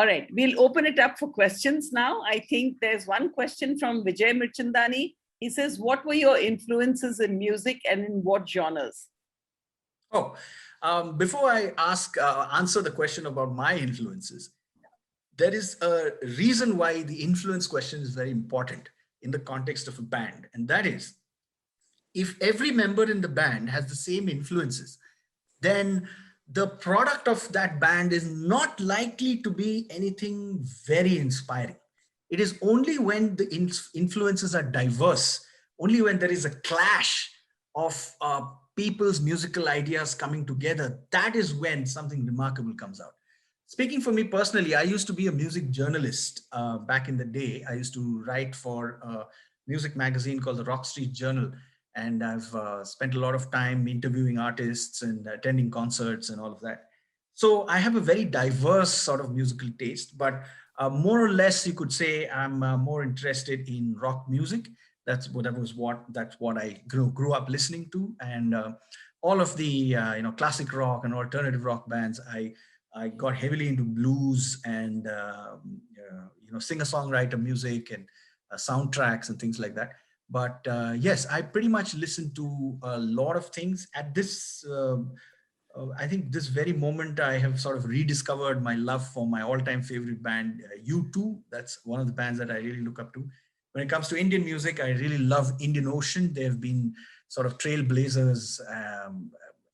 All right, we'll open it up for questions now. I think there's one question from Vijay Mirchandani. He says, what were your influences in music and in what genres? Oh, before I answer the question about my influences, there is a reason why the influence question is very important in the context of a band. And that is, if every member in the band has the same influences, then the product of that band is not likely to be anything very inspiring. It is only when the influences are diverse, only when there is a clash of people's musical ideas coming together, that is when something remarkable comes out. Speaking for me personally, I used to be a music journalist back in the day. I used to write for a music magazine called the Rock Street Journal. And I've spent a lot of time interviewing artists and attending concerts and all of that. So I have a very diverse sort of musical taste, but more or less you could say I'm more interested in rock music. That's what I grew up listening to, and all of the classic rock and alternative rock bands. I got heavily into blues and singer-songwriter music and soundtracks and things like that. But yes, I pretty much listen to a lot of things at this. I think this very moment I have sort of rediscovered my love for my all-time favorite band, U2. That's one of the bands that I really look up to. When it comes to Indian music, I really love Indian Ocean. They've been sort of trailblazers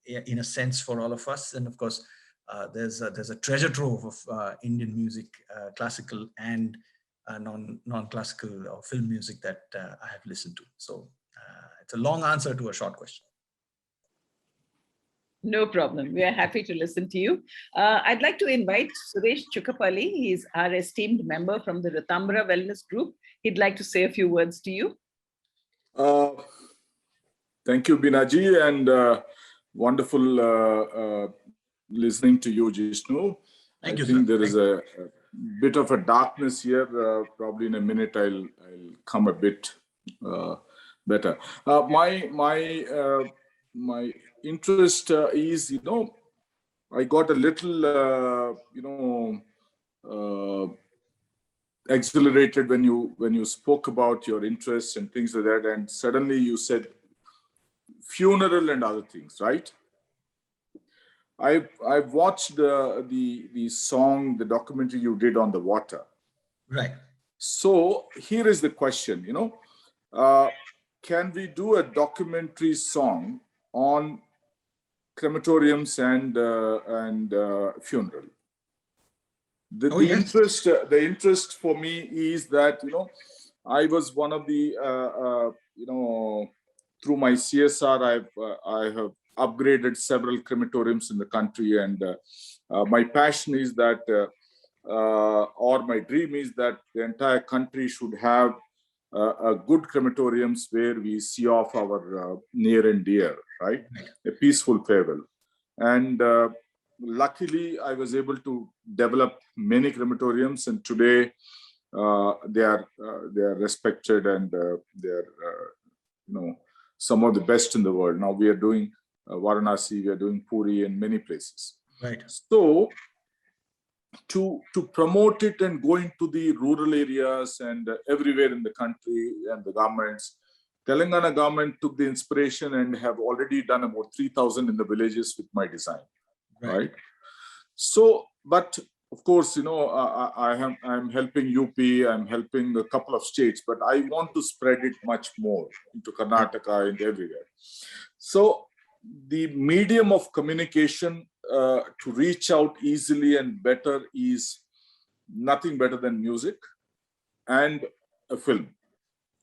in a sense for all of us. And of course, there's a treasure trove of Indian music, classical and non-classical or film music that I have listened to. So it's a long answer to a short question. No problem. We are happy to listen to you. I'd like to invite Suresh Chukapalli. He's our esteemed member from the Ratambra Wellness Group. He'd like to say a few words to you. Thank you, Binaji, and wonderful listening to you, Jishnu. Thank you, I think sir. there is a bit of a darkness here. Probably in a minute, I'll come a bit better. My interest is, I got a little, exhilarated when you spoke about your interests and things like that, and suddenly you said funeral and other things, right? I've watched the song, the documentary you did on the water. Right. So here is the question, can we do a documentary song on crematoriums and funeral? The interest for me is that, I was one of the, through my CSR, I have upgraded several crematoriums in the country, and my passion is that, or my dream is that the entire country should have a good crematoriums where we see off our near and dear, right? A peaceful farewell. And luckily, I was able to develop many crematoriums, and today they are respected, and they are some of the best in the world. Now we are doing Varanasi, we are doing Puri, and many places. Right. So to promote it and go into the rural areas and everywhere in the country and the governments, Telangana government took the inspiration and have already done about 3,000 in the villages with my design, right? So, but of course, I'm helping UP, I'm helping a couple of states, but I want to spread it much more into Karnataka and everywhere. So the medium of communication to reach out easily and better is nothing better than music and a film.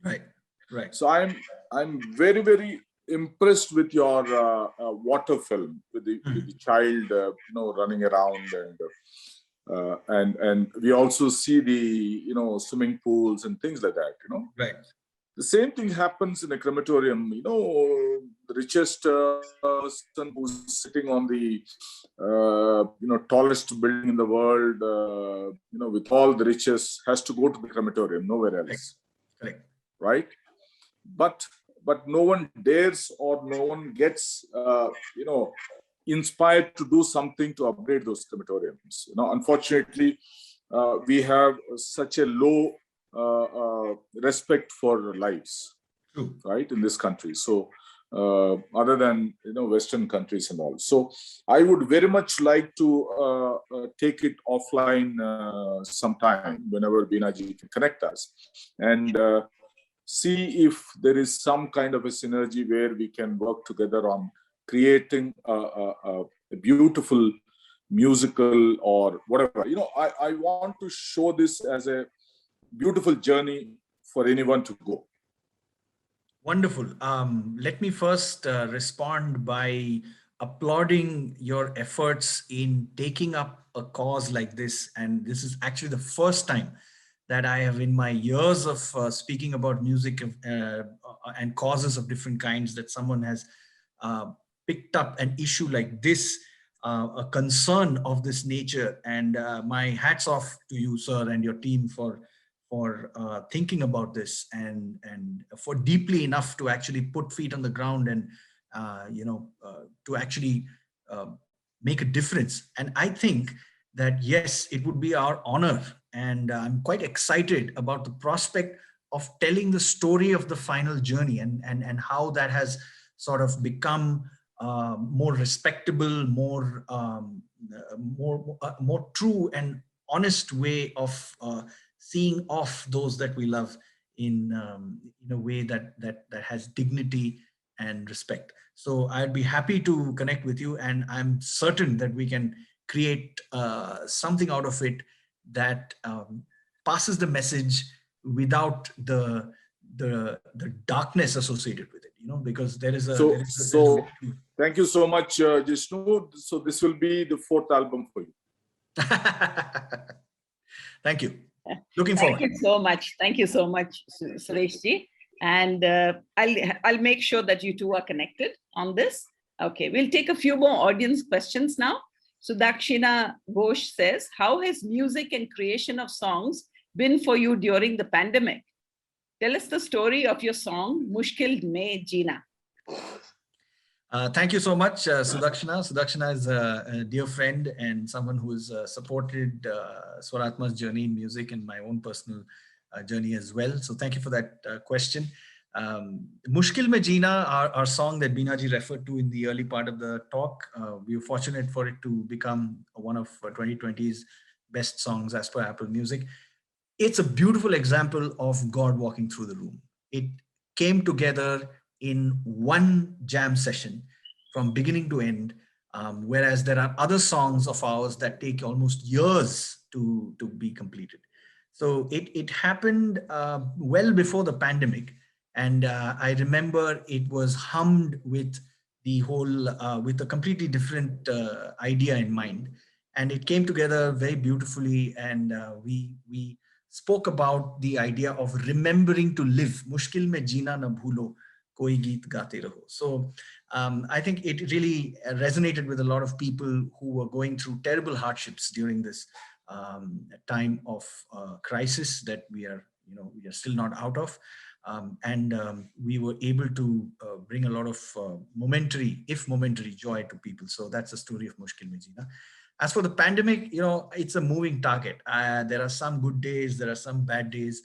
Right. Right. So I'm very, very impressed with your water film, with the child running around, and we also see the swimming pools and things like that. Right. The same thing happens in a crematorium. The richest person who's sitting on the tallest building in the world, with all the riches, has to go to the crematorium, nowhere else. Correct. Right? But no one dares, or no one gets inspired to do something to upgrade those crematoriums. Unfortunately, we have such a low respect for lives, True. right, in this country. So other than Western countries and all. So I would very much like to take it offline sometime whenever Beenaji can connect us, and see if there is some kind of a synergy where we can work together on creating a beautiful musical or whatever. I want to show this as a beautiful journey for anyone to go. Wonderful. Let me first respond by applauding your efforts in taking up a cause like this. And this is actually the first time that I have, in my years of speaking about music and causes of different kinds, that someone has picked up an issue like this, a concern of this nature. And my hats off to you, sir, and your team for thinking about this and for deeply enough to actually put feet on the ground and to actually make a difference. And I think that, yes, it would be our honor, and I'm quite excited about the prospect of telling the story of the final journey and how that has sort of become more respectable, more true and honest way of seeing off those that we love in a way that has dignity and respect. So I'd be happy to connect with you, and I'm certain that we can create something out of it that passes the message without the darkness associated with it. Because there is a. So thank you so much, Jishnu. So this will be the 4th album for you. Thank you. Looking forward. Thank you so much. Thank you so much, Sureshji. And I'll make sure that you two are connected on this. Okay, we'll take a few more audience questions now. Sudakshina Ghosh says, how has music and creation of songs been for you during the pandemic? Tell us the story of your song, Mushkil Mein Jeena. Thank you so much, Sudakshina. Sudakshina is a dear friend and someone who has supported Swaratma's journey in music and my own personal journey as well. So thank you for that question. Mushkil Mein Jeena, our song that Beenaji referred to in the early part of the talk, we were fortunate for it to become one of 2020's best songs as per Apple Music. It's a beautiful example of God walking through the room. It came together in one jam session from beginning to end, whereas there are other songs of ours that take almost years to be completed. So it happened well before the pandemic. And I remember it was hummed with the whole, with a completely different idea in mind. And it came together very beautifully. And we spoke about the idea of remembering to live. Mushkil mein jeena na bhulo, koi geet gaate raho. So I think it really resonated with a lot of people who were going through terrible hardships during this time of crisis that we are still not out of. We were able to bring a lot of momentary joy to people. So that's the story of Mushkil Mein Jeena. As for the pandemic, it's a moving target. There are some good days, there are some bad days,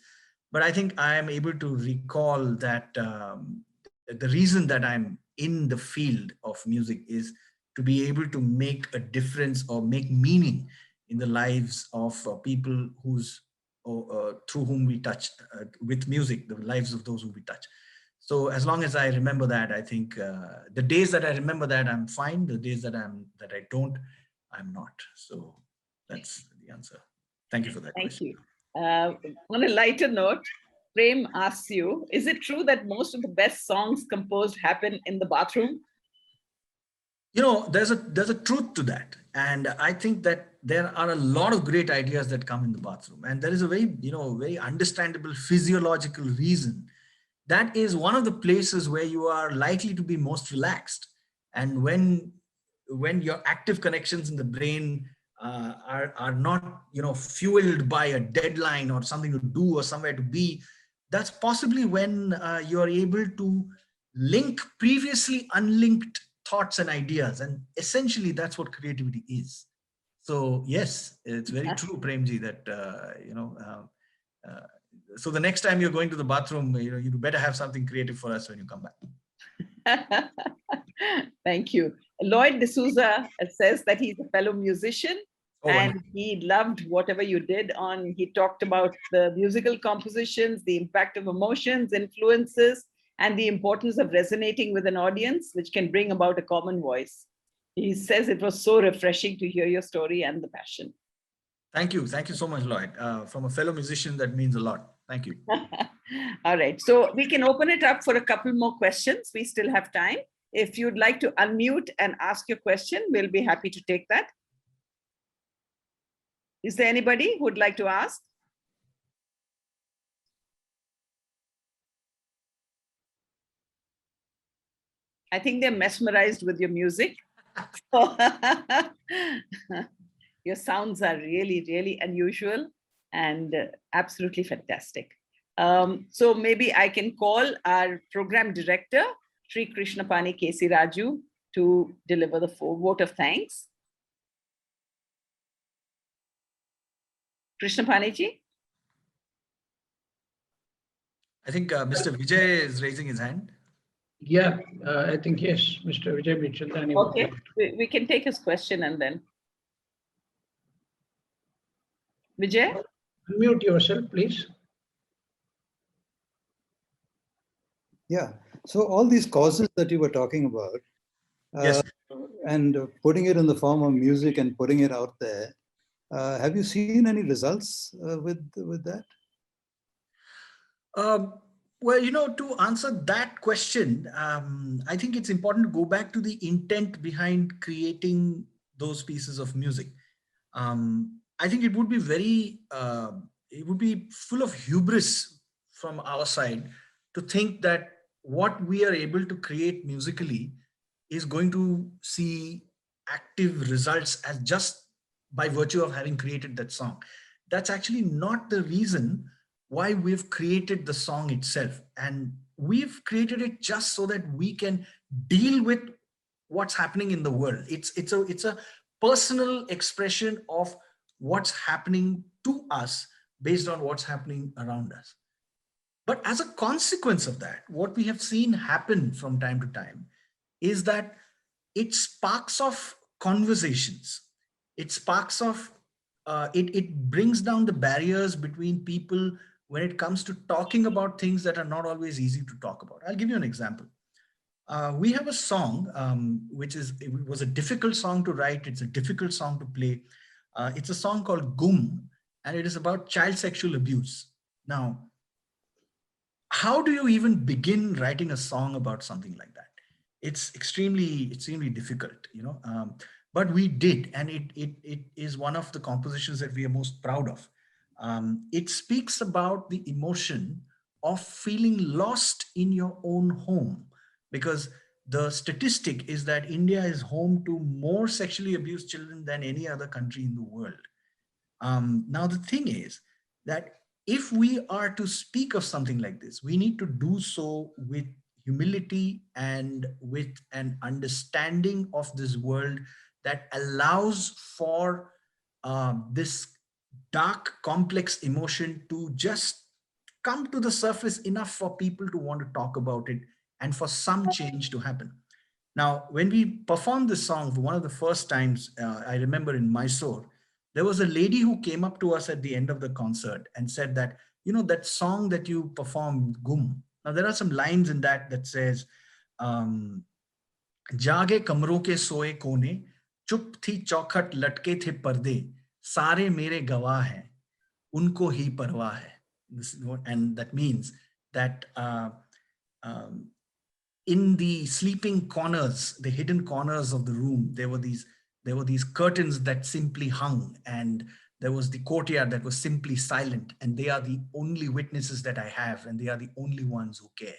but I think I am able to recall that the reason that I'm in the field of music is to be able to make a difference or make meaning in the lives of people through whom we touch with music, the lives of those who we touch. So as long as I remember that, I think the days that I remember that, I'm fine. The days that I don't, I'm not. So that's the answer. Thank you for that question. Thank you. On a lighter note, Prem asks you, is it true that most of the best songs composed happen in the bathroom? There's a truth to that. And I think that there are a lot of great ideas that come in the bathroom. And there is a very, very understandable physiological reason. That is one of the places where you are likely to be most relaxed. And when your active connections in the brain are not, fueled by a deadline or something to do or somewhere to be, that's possibly when you're able to link previously unlinked thoughts and ideas. And essentially that's what creativity is. So yes, it's very true, Premji, that, so the next time you're going to the bathroom, you better have something creative for us when you come back. Thank you. Lloyd D'Souza says that he's a fellow musician, Oh, and wonderful. he loved whatever you did on. He talked about the musical compositions, the impact of emotions, influences, and the importance of resonating with an audience, which can bring about a common voice. He says it was so refreshing to hear your story and the passion. Thank you. Thank you so much, Lloyd. From a fellow musician, that means a lot. Thank you. All right. So we can open it up for a couple more questions. We still have time. If you'd like to unmute and ask your question, we'll be happy to take that. Is there anybody who would like to ask? I think they're mesmerized with your music. Your sounds are really, really unusual and absolutely fantastic. So maybe I can call our program director, Sri Krishnapani K.C. Raju, to deliver the vote of thanks. Krishnapani ji? I think Mr. Vijay is raising his hand. Yeah, I think yes, Mr. Vijay Bichandani. Okay, we can take his question and then. Vijay? Unmute yourself, please. Yeah, so all these causes that you were talking about, Yes. and putting it in the form of music and putting it out there, have you seen any results with that? Well, to answer that question, I think it's important to go back to the intent behind creating those pieces of music. I think it would be it would be full of hubris from our side to think that what we are able to create musically is going to see active results as just by virtue of having created that song. That's actually not the reason why we've created the song itself. And we've created it just so that we can deal with what's happening in the world. It's a personal expression of what's happening to us based on what's happening around us. But as a consequence of that, what we have seen happen from time to time is that it sparks off conversations. It sparks off, it brings down the barriers between people when it comes to talking about things that are not always easy to talk about. I'll give you an example. We have a song, which was a difficult song to write. It's a difficult song to play. It's a song called Gum, and it is about child sexual abuse. Now, how do you even begin writing a song about something like that? It's extremely difficult, but we did, and it is one of the compositions that we are most proud of. It speaks about the emotion of feeling lost in your own home, because the statistic is that India is home to more sexually abused children than any other country in the world. Now, the thing is that if we are to speak of something like this, we need to do so with humility and with an understanding of this world that allows for this dark, complex emotion to just come to the surface enough for people to want to talk about it and for some change to happen. Now, when we performed this song for one of the first times, I remember in Mysore, there was a lady who came up to us at the end of the concert and said that, that song that you performed, Gum. Now, there are some lines in that says, Jage kamro ke soye kone, chup thi chaukhट लटके थे पर्दे, सारे मेरे गवाह हैं, उनको ही परवाह है. And that means that in the sleeping corners, the hidden corners of the room, there were these curtains that simply hung, and there was the courtyard that was simply silent, and they are the only witnesses that I have, and they are the only ones who care.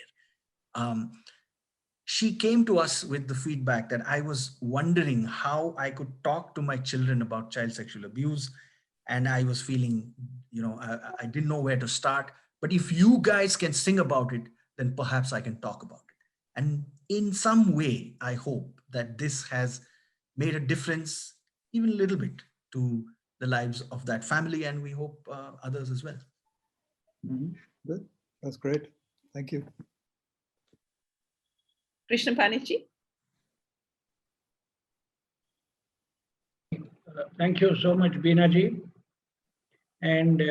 She came to us with the feedback that I was wondering how I could talk to my children about child sexual abuse, and I was feeling, I didn't know where to start, but if you guys can sing about it, then perhaps I can talk about it. And in some way, I hope that this has made a difference, even a little bit, to the lives of that family, and we hope others as well. Mhm. Good. That's great. Thank you. Krishna Panichi. Thank you so much, Beenaji. And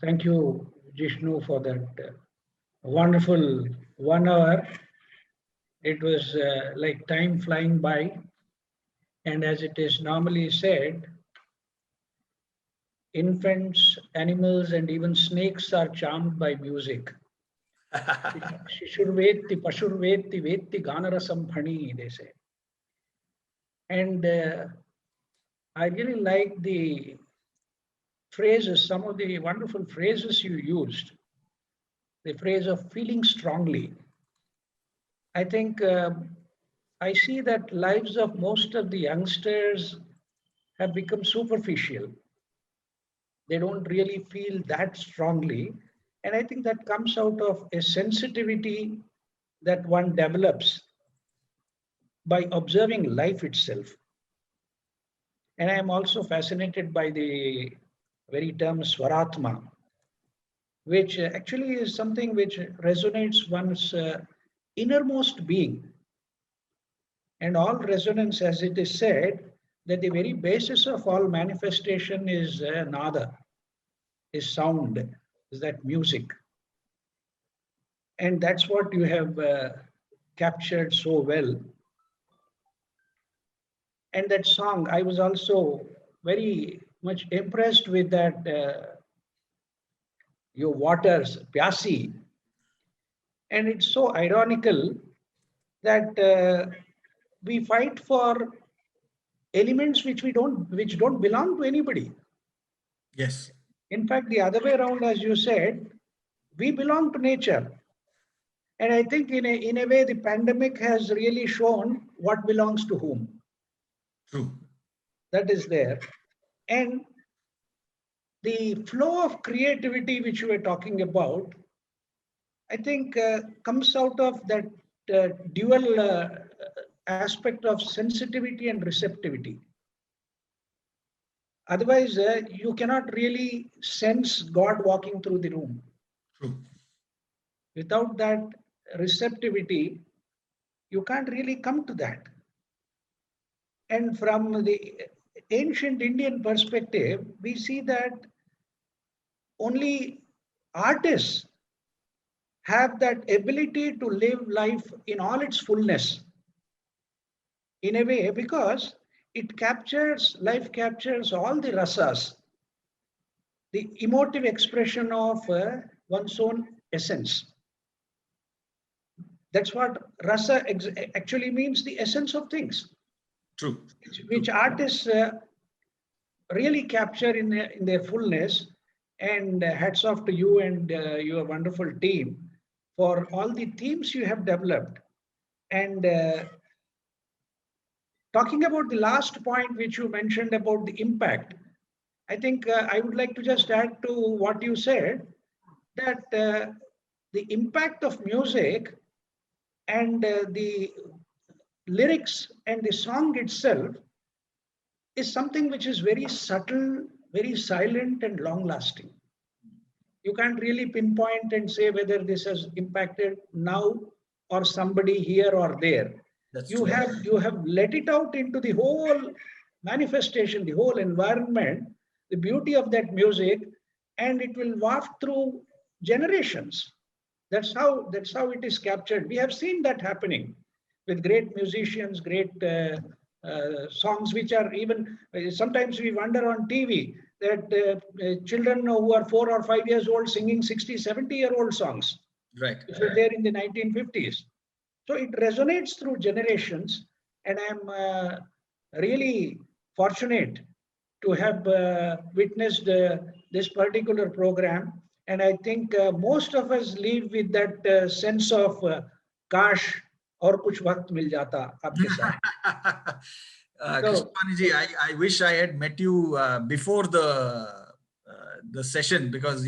thank you, Jishnu, for that wonderful 1 hour. It was like time flying by. And as it is normally said, infants, animals, and even snakes are charmed by music. Shishurveti, Pashurveti, Veti, Ganarasam Phani, they say. And I really like the phrases, some of the wonderful phrases you used. The phrase of feeling strongly. I think I see that lives of most of the youngsters have become superficial. They don't really feel that strongly. And I think that comes out of a sensitivity that one develops by observing life itself. And I am also fascinated by the very term Swaratma, which actually is something which resonates one's innermost being. And all resonance, as it is said, that the very basis of all manifestation is nada, is sound, is that music. And that's what you have captured so well. And that song, I was also very much impressed with that, Your Waters, Pyasi. And it's so ironical that we fight for elements which don't belong to anybody. Yes. In fact, the other way around, as you said, we belong to nature. And I think in a way, the pandemic has really shown what belongs to whom. True. That is there. And the flow of creativity which you were talking about, I think comes out of that dual aspect of sensitivity and receptivity. Otherwise, you cannot really sense God walking through the room. True. Without that receptivity, you can't really come to that. And from the ancient Indian perspective, we see that only artists have that ability to live life in all its fullness. In a way, because life captures all the rasas, the emotive expression of one's own essence. That's what rasa actually means, the essence of things. True. Which artists really capture in their fullness. And hats off to you and your wonderful team for all the themes you have developed. And talking about the last point which you mentioned about the impact, I think I would like to just add to what you said, that the impact of music and the lyrics and the song itself is something which is very subtle, very silent and long lasting. You can't really pinpoint and say whether this has impacted now or somebody here or there. That's You true. have let it out into the whole manifestation, the whole environment, the beauty of that music, and it will waft through generations. That's how it is captured. We have seen that happening with great musicians, great songs which are even, sometimes we wonder on TV that children who are 4 or 5 years old singing 60, 70-year-old songs. Right. Which were there in the 1950s. So it resonates through generations, and I'm really fortunate to have witnessed this particular program. And I think most of us leave with that sense of kash aur kuch waqt mil jata aapke saath. Krishnapaniji, I wish I had met you before the session, because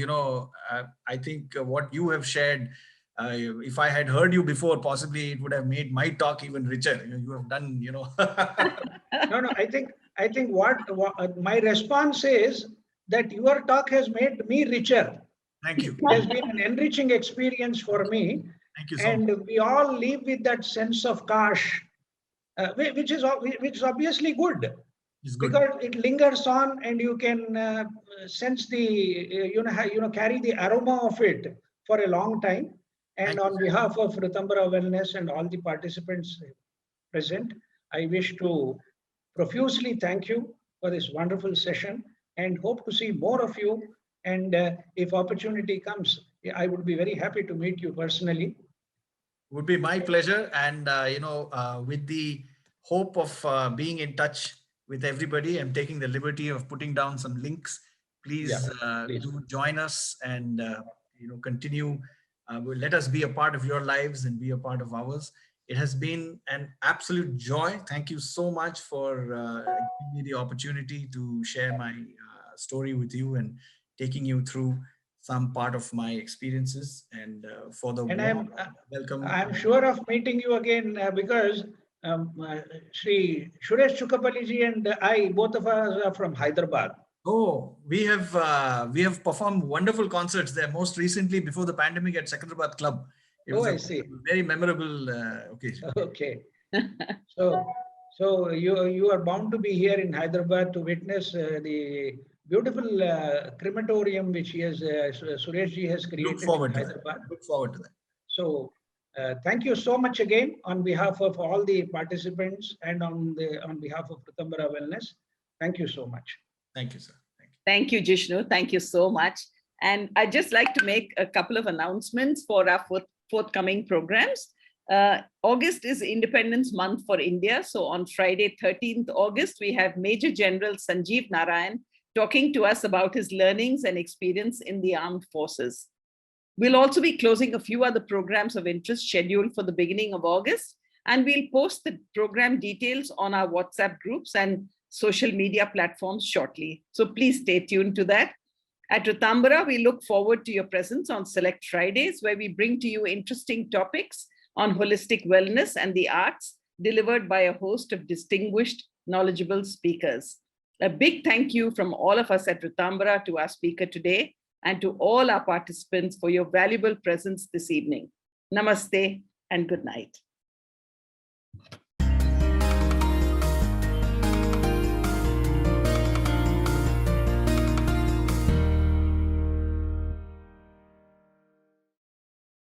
I think what you have shared, if I had heard you before, possibly it would have made my talk even richer. You have done No, I think what my response is that your talk has made me richer. Thank you. It has been an enriching experience for me. Thank you so much. And we all live with that sense of kash, which is obviously good. It's good. Because it lingers on, and you can sense the carry the aroma of it for a long time. And Thank you, on sir. behalf of Ritambara Wellness and all the participants present, I wish to profusely thank you for this wonderful session and hope to see more of you. And if opportunity comes, I would be very happy to meet you personally. Would be my pleasure. And, with the hope of being in touch with everybody, I'm taking the liberty of putting down some links. Please, please. do join us and, continue. Let us be a part of your lives and be a part of ours. It has been an absolute joy. Thank you so much for giving me the opportunity to share my story with you and taking you through some part of my experiences, and for the And warm welcome. I'm sure of meeting you again because Sri Suresh Chukapaliji and I, both of us are from Hyderabad. Oh, we have performed wonderful concerts there. Most recently, before the pandemic, at Secunderabad Club. It was I a see. very memorable occasion. Okay. So you are bound to be here in Hyderabad to witness the beautiful crematorium which Sureshji has created Look forward in to Hyderabad. that. Look forward to that. So thank you so much again on behalf of all the participants and on behalf of Ritambara Wellness. Thank you so much. Thank you, sir. Thank you. Thank you, Jishnu. Thank you so much. And I'd just like to make a couple of announcements for our forthcoming programs. August is Independence Month for India. So on Friday, 13th August, we have Major General Sanjeev Narayan talking to us about his learnings and experience in the armed forces. We'll also be closing a few other programs of interest scheduled for the beginning of August, and we'll post the program details on our WhatsApp groups and social media platforms shortly. So please stay tuned to that. At Ritambara, we look forward to your presence on Select Fridays, where we bring to you interesting topics on holistic wellness and the arts, delivered by a host of distinguished, knowledgeable speakers. A big thank you from all of us at Ritambara to our speaker today and to all our participants for your valuable presence this evening. Namaste and good night.